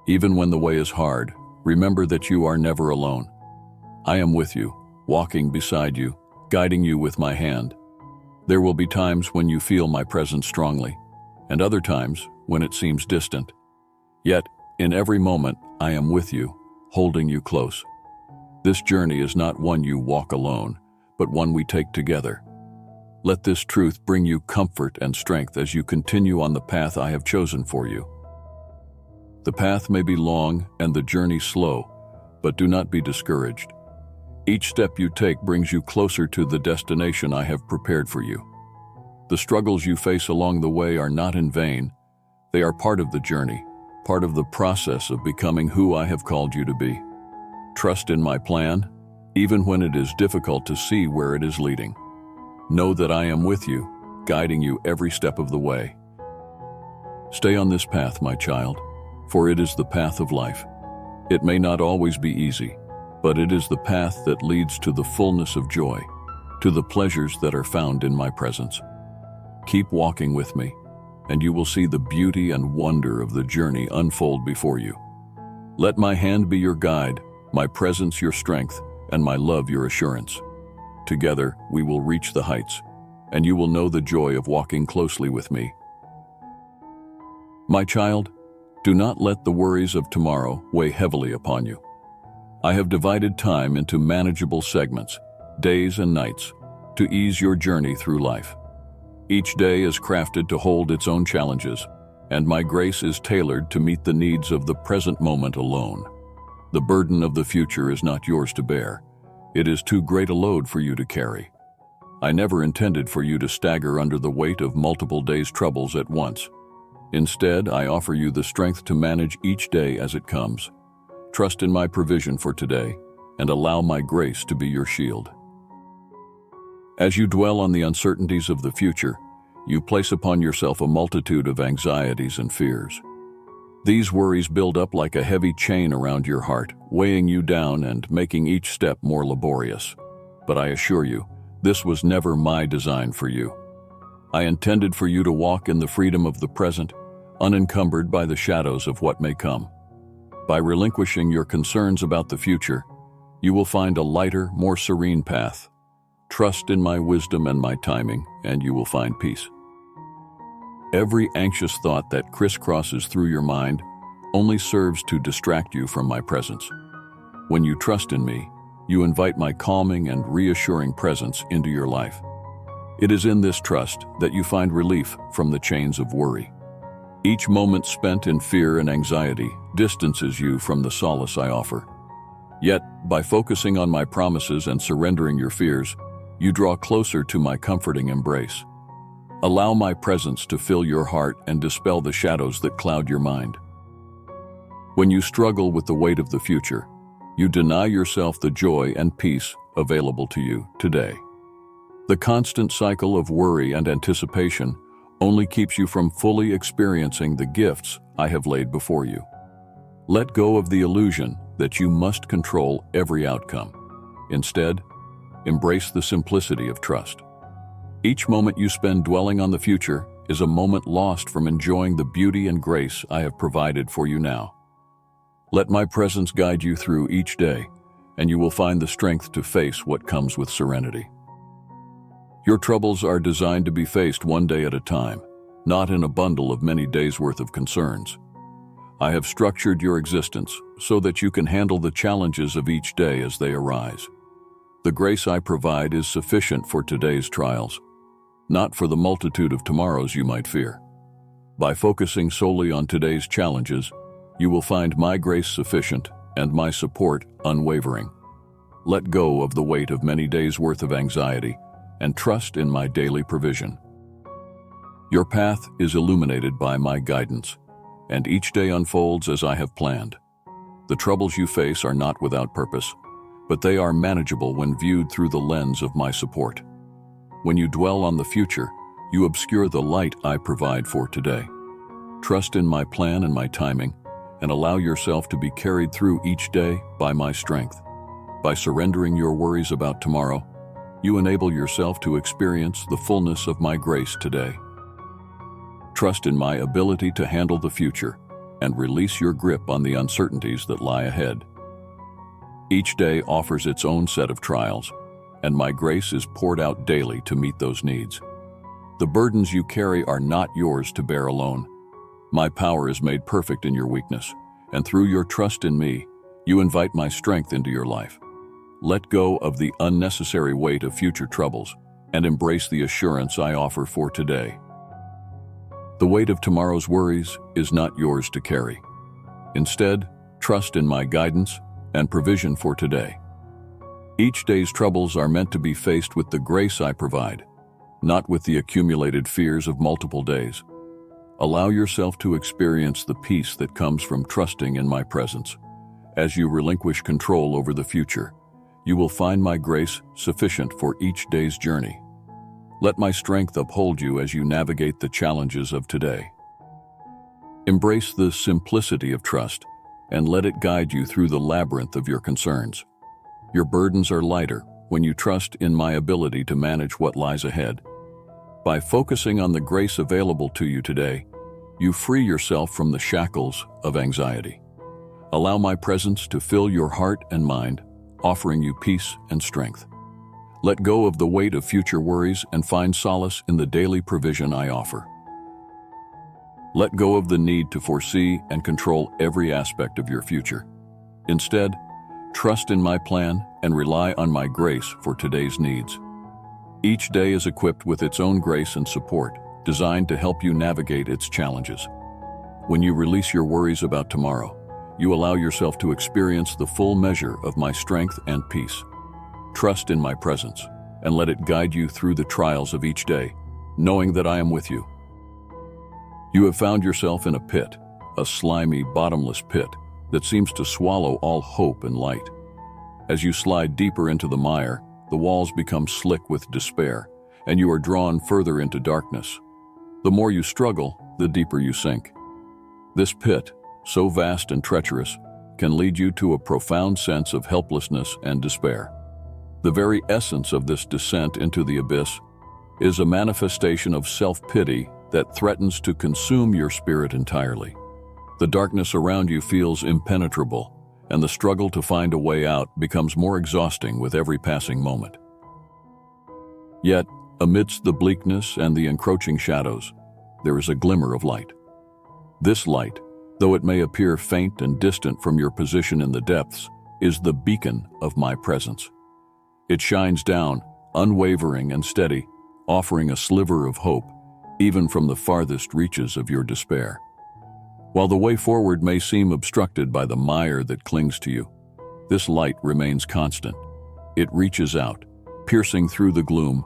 Even when the way is hard, remember that you are never alone. I am with you, walking beside you, guiding you with my hand. There will be times when you feel my presence strongly, and other times when it seems distant. Yet, in every moment, I am with you, holding you close. This journey is not one you walk alone, but one we take together. Let this truth bring you comfort and strength as you continue on the path I have chosen for you. The path may be long and the journey slow, but do not be discouraged. Each step you take brings you closer to the destination I have prepared for you. The struggles you face along the way are not in vain. They are part of the journey, part of the process of becoming who I have called you to be. Trust in my plan, even when it is difficult to see where it is leading. Know that I am with you, guiding you every step of the way. Stay on this path, my child, for it is the path of life. It may not always be easy, but it is the path that leads to the fullness of joy, to the pleasures that are found in my presence. Keep walking with me, and you will see the beauty and wonder of the journey unfold before you. Let my hand be your guide, my presence your strength, and my love your assurance. Together, we will reach the heights, and you will know the joy of walking closely with me. My child, do not let the worries of tomorrow weigh heavily upon you. I have divided time into manageable segments, days and nights, to ease your journey through life. Each day is crafted to hold its own challenges, and my grace is tailored to meet the needs of the present moment alone. The burden of the future is not yours to bear. It is too great a load for you to carry. I never intended for you to stagger under the weight of multiple days' troubles at once. Instead, I offer you the strength to manage each day as it comes. Trust in my provision for today, and allow my grace to be your shield. As you dwell on the uncertainties of the future, you place upon yourself a multitude of anxieties and fears. These worries build up like a heavy chain around your heart, weighing you down and making each step more laborious. But I assure you, this was never my design for you. I intended for you to walk in the freedom of the present, unencumbered by the shadows of what may come. By relinquishing your concerns about the future, you will find a lighter, more serene path. Trust in my wisdom and my timing, and you will find peace. Every anxious thought that crisscrosses through your mind only serves to distract you from my presence. When you trust in me, you invite my calming and reassuring presence into your life. It is in this trust that you find relief from the chains of worry. Each moment spent in fear and anxiety distances you from the solace I offer. Yet, by focusing on my promises and surrendering your fears, you draw closer to my comforting embrace. Allow my presence to fill your heart and dispel the shadows that cloud your mind. When you struggle with the weight of the future, you deny yourself the joy and peace available to you today. The constant cycle of worry and anticipation only keeps you from fully experiencing the gifts I have laid before you. Let go of the illusion that you must control every outcome. Instead, embrace the simplicity of trust. Each moment you spend dwelling on the future is a moment lost from enjoying the beauty and grace I have provided for you now. Let my presence guide you through each day, and you will find the strength to face what comes with serenity. Your troubles are designed to be faced one day at a time, not in a bundle of many days' worth of concerns. I have structured your existence so that you can handle the challenges of each day as they arise. The grace I provide is sufficient for today's trials, not for the multitude of tomorrows you might fear. By focusing solely on today's challenges, you will find my grace sufficient and my support unwavering. Let go of the weight of many days' worth of anxiety and trust in my daily provision. Your path is illuminated by my guidance, and each day unfolds as I have planned. The troubles you face are not without purpose, but they are manageable when viewed through the lens of my support. When you dwell on the future, you obscure the light I provide for today. Trust in my plan and my timing, and allow yourself to be carried through each day by my strength. By surrendering your worries about tomorrow, you enable yourself to experience the fullness of my grace today. Trust in my ability to handle the future and release your grip on the uncertainties that lie ahead. Each day offers its own set of trials, and my grace is poured out daily to meet those needs. The burdens you carry are not yours to bear alone. My power is made perfect in your weakness, and through your trust in me, you invite my strength into your life. Let go of the unnecessary weight of future troubles and embrace the assurance I offer for today. The weight of tomorrow's worries is not yours to carry. Instead, trust in my guidance and provision for today. Each day's troubles are meant to be faced with the grace I provide, not with the accumulated fears of multiple days. Allow yourself to experience the peace that comes from trusting in my presence. As you relinquish control over the future, you will find my grace sufficient for each day's journey. Let my strength uphold you as you navigate the challenges of today. Embrace the simplicity of trust and let it guide you through the labyrinth of your concerns. Your burdens are lighter when you trust in my ability to manage what lies ahead. By focusing on the grace available to you today, you free yourself from the shackles of anxiety. Allow my presence to fill your heart and mind, offering you peace and strength. Let go of the weight of future worries and find solace in the daily provision I offer. Let go of the need to foresee and control every aspect of your future. Instead, trust in my plan and rely on my grace for today's needs. Each day is equipped with its own grace and support, designed to help you navigate its challenges. When you release your worries about tomorrow, you allow yourself to experience the full measure of my strength and peace. Trust in my presence, and let it guide you through the trials of each day, knowing that I am with you. You have found yourself in a pit, a slimy, bottomless pit that seems to swallow all hope and light. As you slide deeper into the mire, the walls become slick with despair, and you are drawn further into darkness. The more you struggle, the deeper you sink. This pit, so vast and treacherous, can lead you to a profound sense of helplessness and despair. The very essence of this descent into the abyss is a manifestation of self-pity that threatens to consume your spirit entirely. The darkness around you feels impenetrable, and the struggle to find a way out becomes more exhausting with every passing moment. Yet, amidst the bleakness and the encroaching shadows, there is a glimmer of light. This light, though it may appear faint and distant from your position in the depths, is the beacon of my presence. It shines down, unwavering and steady, offering a sliver of hope, even from the farthest reaches of your despair. While the way forward may seem obstructed by the mire that clings to you, this light remains constant. It reaches out, piercing through the gloom,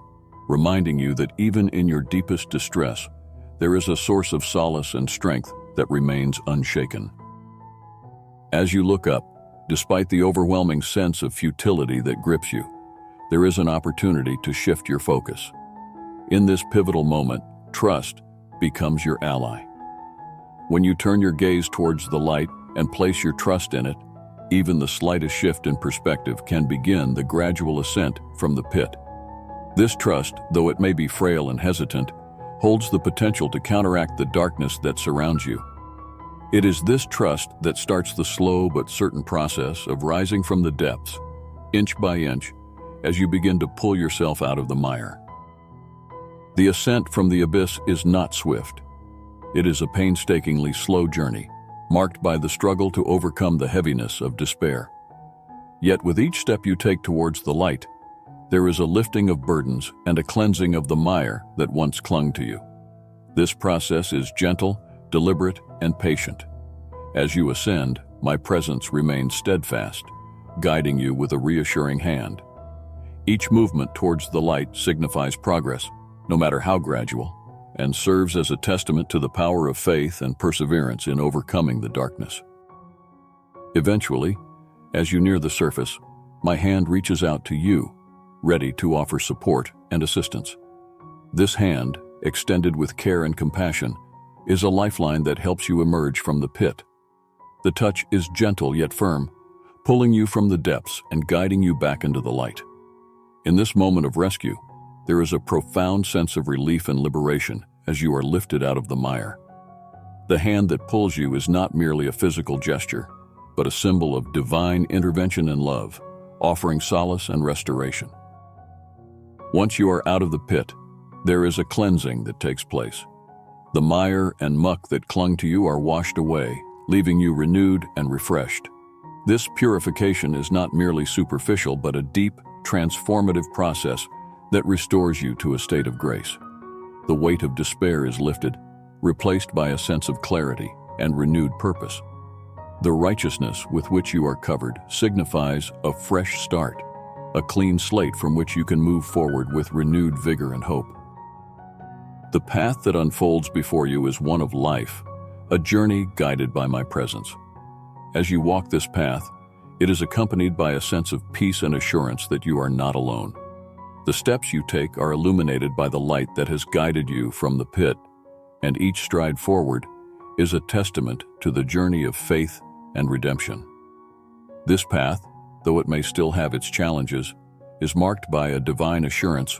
reminding you that even in your deepest distress, there is a source of solace and strength that remains unshaken. As you look up, despite the overwhelming sense of futility that grips you, there is an opportunity to shift your focus. In this pivotal moment, trust becomes your ally. When you turn your gaze towards the light and place your trust in it, even the slightest shift in perspective can begin the gradual ascent from the pit. This trust, though it may be frail and hesitant, holds the potential to counteract the darkness that surrounds you. It is this trust that starts the slow but certain process of rising from the depths, inch by inch, as you begin to pull yourself out of the mire. The ascent from the abyss is not swift. It is a painstakingly slow journey, marked by the struggle to overcome the heaviness of despair. Yet with each step you take towards the light, there is a lifting of burdens and a cleansing of the mire that once clung to you. This process is gentle, deliberate, and patient. As you ascend, my presence remains steadfast, guiding you with a reassuring hand. Each movement towards the light signifies progress, no matter how gradual, and serves as a testament to the power of faith and perseverance in overcoming the darkness. Eventually, as you near the surface, my hand reaches out to you, ready to offer support and assistance. This hand, extended with care and compassion, is a lifeline that helps you emerge from the pit. The touch is gentle yet firm, pulling you from the depths and guiding you back into the light. In this moment of rescue, there is a profound sense of relief and liberation as you are lifted out of the mire. The hand that pulls you is not merely a physical gesture, but a symbol of divine intervention and love, offering solace and restoration. Once you are out of the pit, there is a cleansing that takes place. The mire and muck that clung to you are washed away, leaving you renewed and refreshed. This purification is not merely superficial, but a deep, transformative process that restores you to a state of grace. The weight of despair is lifted, replaced by a sense of clarity and renewed purpose. The righteousness with which you are covered signifies a fresh start, a clean slate from which you can move forward with renewed vigor and hope. The path that unfolds before you is one of life, a journey guided by my presence. As you walk this path, it is accompanied by a sense of peace and assurance that you are not alone. The steps you take are illuminated by the light that has guided you from the pit, and each stride forward is a testament to the journey of faith and redemption. This path, though it may still have its challenges, is marked by a divine assurance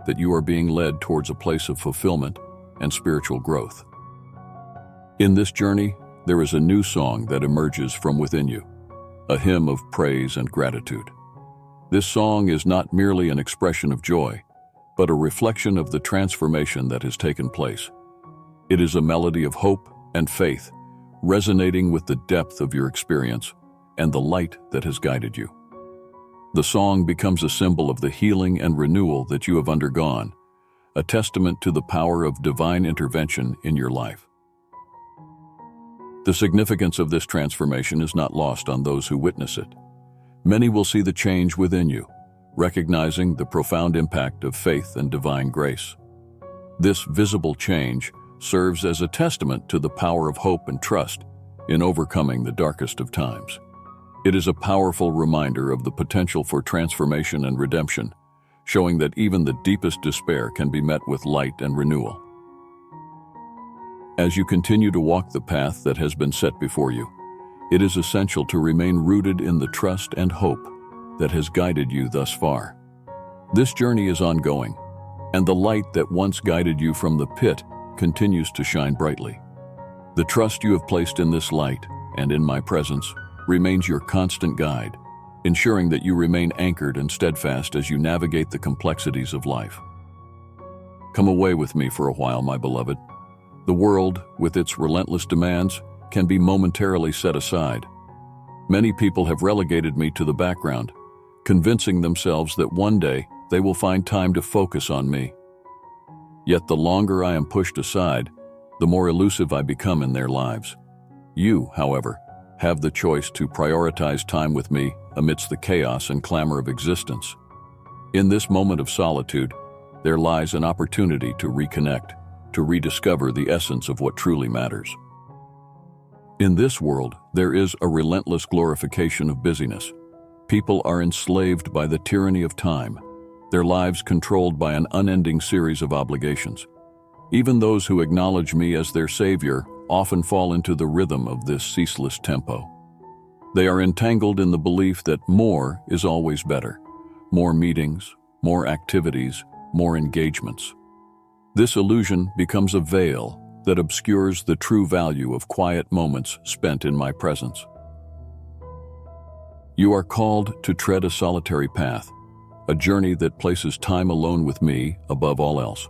that you are being led towards a place of fulfillment and spiritual growth. In this journey, there is a new song that emerges from within you, a hymn of praise and gratitude. This song is not merely an expression of joy, but a reflection of the transformation that has taken place. It is a melody of hope and faith, resonating with the depth of your experience and the light that has guided you. The song becomes a symbol of the healing and renewal that you have undergone, a testament to the power of divine intervention in your life. The significance of this transformation is not lost on those who witness it. Many will see the change within you, recognizing the profound impact of faith and divine grace. This visible change serves as a testament to the power of hope and trust in overcoming the darkest of times. It is a powerful reminder of the potential for transformation and redemption, showing that even the deepest despair can be met with light and renewal. As you continue to walk the path that has been set before you, it is essential to remain rooted in the trust and hope that has guided you thus far. This journey is ongoing, and the light that once guided you from the pit continues to shine brightly. The trust you have placed in this light and in my presence remains your constant guide, ensuring that you remain anchored and steadfast as you navigate the complexities of life. Come away with me for a while, my beloved. The world, with its relentless demands, can be momentarily set aside. Many people have relegated me to the background, convincing themselves that one day they will find time to focus on me. Yet the longer I am pushed aside, the more elusive I become in their lives. You, however, have the choice to prioritize time with me amidst the chaos and clamor of existence. In this moment of solitude, there lies an opportunity to reconnect, to rediscover the essence of what truly matters. In this world, there is a relentless glorification of busyness. People are enslaved by the tyranny of time, their lives controlled by an unending series of obligations. Even those who acknowledge me as their savior often fall into the rhythm of this ceaseless tempo. They are entangled in the belief that more is always better. More meetings, more activities, more engagements. This illusion becomes a veil that obscures the true value of quiet moments spent in my presence. You are called to tread a solitary path, a journey that places time alone with me above all else.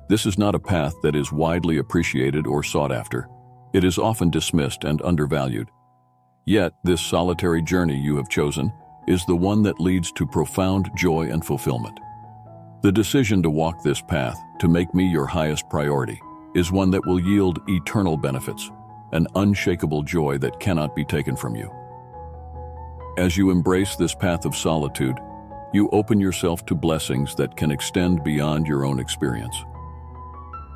This is not a path that is widely appreciated or sought after. It is often dismissed and undervalued. Yet, this solitary journey you have chosen is the one that leads to profound joy and fulfillment. The decision to walk this path, to make me your highest priority, is one that will yield eternal benefits, an unshakable joy that cannot be taken from you. As you embrace this path of solitude, you open yourself to blessings that can extend beyond your own experience.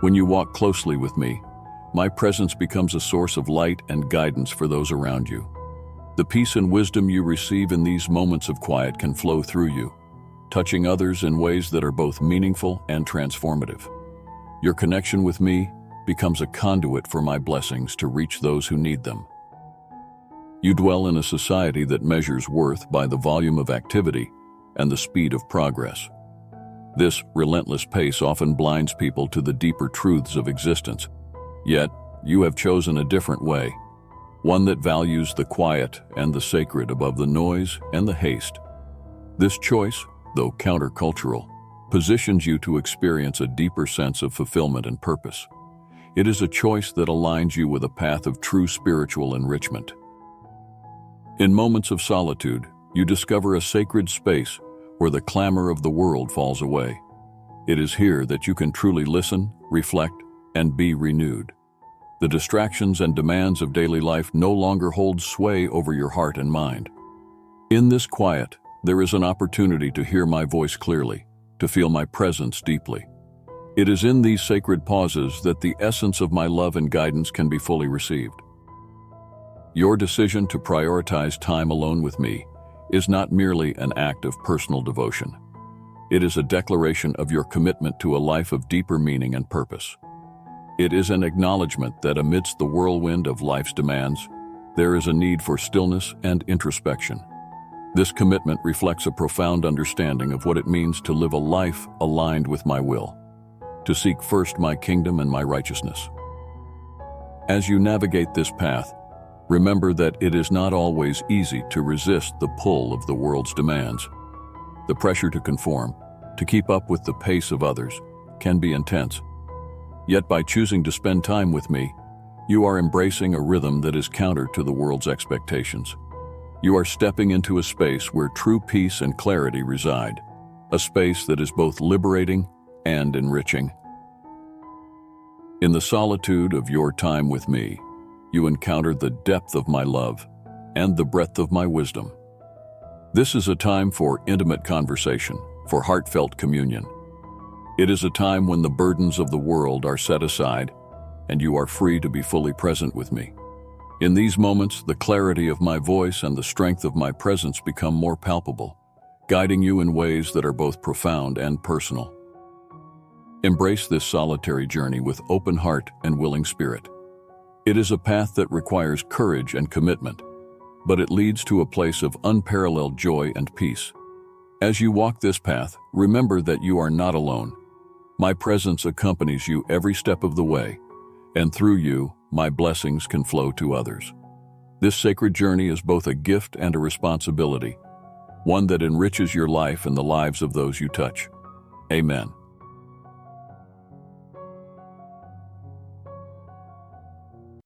When you walk closely with me, my presence becomes a source of light and guidance for those around you. The peace and wisdom you receive in these moments of quiet can flow through you, touching others in ways that are both meaningful and transformative. Your connection with me becomes a conduit for my blessings to reach those who need them. You dwell in a society that measures worth by the volume of activity and the speed of progress. This relentless pace often blinds people to the deeper truths of existence. Yet, you have chosen a different way, one that values the quiet and the sacred above the noise and the haste. This choice, though countercultural, positions you to experience a deeper sense of fulfillment and purpose. It is a choice that aligns you with a path of true spiritual enrichment. In moments of solitude, you discover a sacred space where the clamor of the world falls away. It is here that you can truly listen, reflect, and be renewed. The distractions and demands of daily life no longer hold sway over your heart and mind. In this quiet, there is an opportunity to hear my voice clearly, to feel my presence deeply. It is in these sacred pauses that the essence of my love and guidance can be fully received. Your decision to prioritize time alone with me is not merely an act of personal devotion. It is a declaration of your commitment to a life of deeper meaning and purpose. It is an acknowledgement that amidst the whirlwind of life's demands, there is a need for stillness and introspection. This commitment reflects a profound understanding of what it means to live a life aligned with my will, to seek first my kingdom and my righteousness. As you navigate this path, remember that it is not always easy to resist the pull of the world's demands. The pressure to conform, to keep up with the pace of others, can be intense. Yet by choosing to spend time with me, you are embracing a rhythm that is counter to the world's expectations. You are stepping into a space where true peace and clarity reside, a space that is both liberating and enriching. In the solitude of your time with me, you encounter the depth of my love and the breadth of my wisdom. This is a time for intimate conversation, for heartfelt communion. It is a time when the burdens of the world are set aside and you are free to be fully present with me. In these moments, the clarity of my voice and the strength of my presence become more palpable, guiding you in ways that are both profound and personal. Embrace this solitary journey with open heart and willing spirit. It is a path that requires courage and commitment, but it leads to a place of unparalleled joy and peace. As you walk this path, remember that you are not alone. My presence accompanies you every step of the way, and through you, my blessings can flow to others. This sacred journey is both a gift and a responsibility, one that enriches your life and the lives of those you touch. Amen.